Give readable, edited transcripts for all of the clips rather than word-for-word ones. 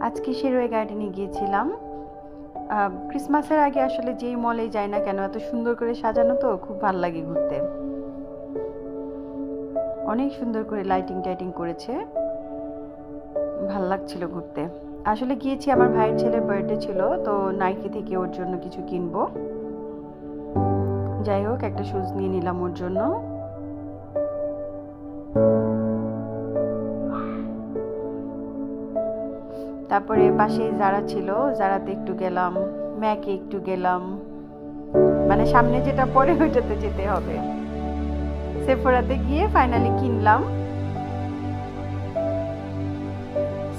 আজকে শেরওয়ে গার্ডেনে গিয়েছিলাম। ক্রিসমাসের আগে আসলে যেই মলেই যাই না কেন এত সুন্দর করে সাজানো, তো খুব ভাল লাগে ঘুরতে। অনেক সুন্দর করে লাইটিং টাইটিং করেছে, ভাল লাগছিল ঘুরতে। আসলে গিয়েছি, আমার ভাইয়ের ছেলের বার্থডে ছিল, তো নাইকি থেকে ওর জন্য কিছু কিনবো। যাই হোক, একটা শুজ নিয়ে নিলাম ওর জন্য। তারপরে পাশে যারা ছিল, যারাতে একটু গেলাম, ম্যাকে একটু গেলাম, মানে সামনে যেটা পড়ে ওইটাতে যেতে হবে। সেফোরাতে গিয়ে ফাইনালি কিনলাম।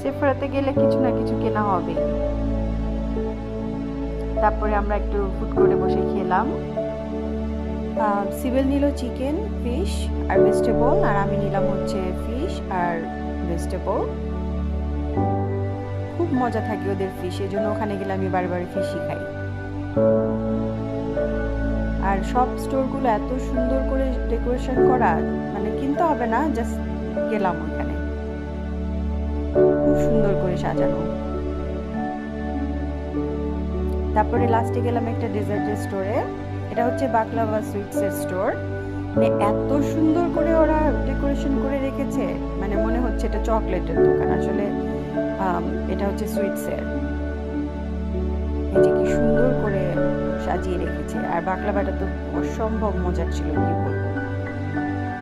সেফোরাতে গেলে কিছু না কিছু কেনা হবে। তারপরে আমরা একটু ফুড কোর্টে বসে খেলাম। সিভিল নিল চিকেন, ফিশ আর ভেজিটেবল, আর আমি নিলাম হচ্ছে ফিশ আর ভেজিটেবল। খুব মজা থাকে ওদের ফিশ, এই জন্য ওখানে গেলে আমি বারে বারে ফিশই খাই। আর সব স্টোরগুলো এত সুন্দর করে ডেকোরেশন করা, মানে কিনতে হবে না, জাস্ট গেলাম ওখানে, খুব সুন্দর করে সাজানো। তারপরে লাস্টে গেলাম একটা ডেজার্টের স্টোরে, এটা হচ্ছে বাকলাভা সুইটসের স্টোর। মানে এত সুন্দর করে ওরা ডেকোরেশন করে রেখেছে, মানে মনে হচ্ছে এটা চকলেটের দোকান, আসলে এটা হচ্ছে সুইটসের। এই যে কি সুন্দর করে সাজিয়ে রেখেছে, আর বাকলাভাটা তো অসম্ভব মজার ছিল, কি বলবো।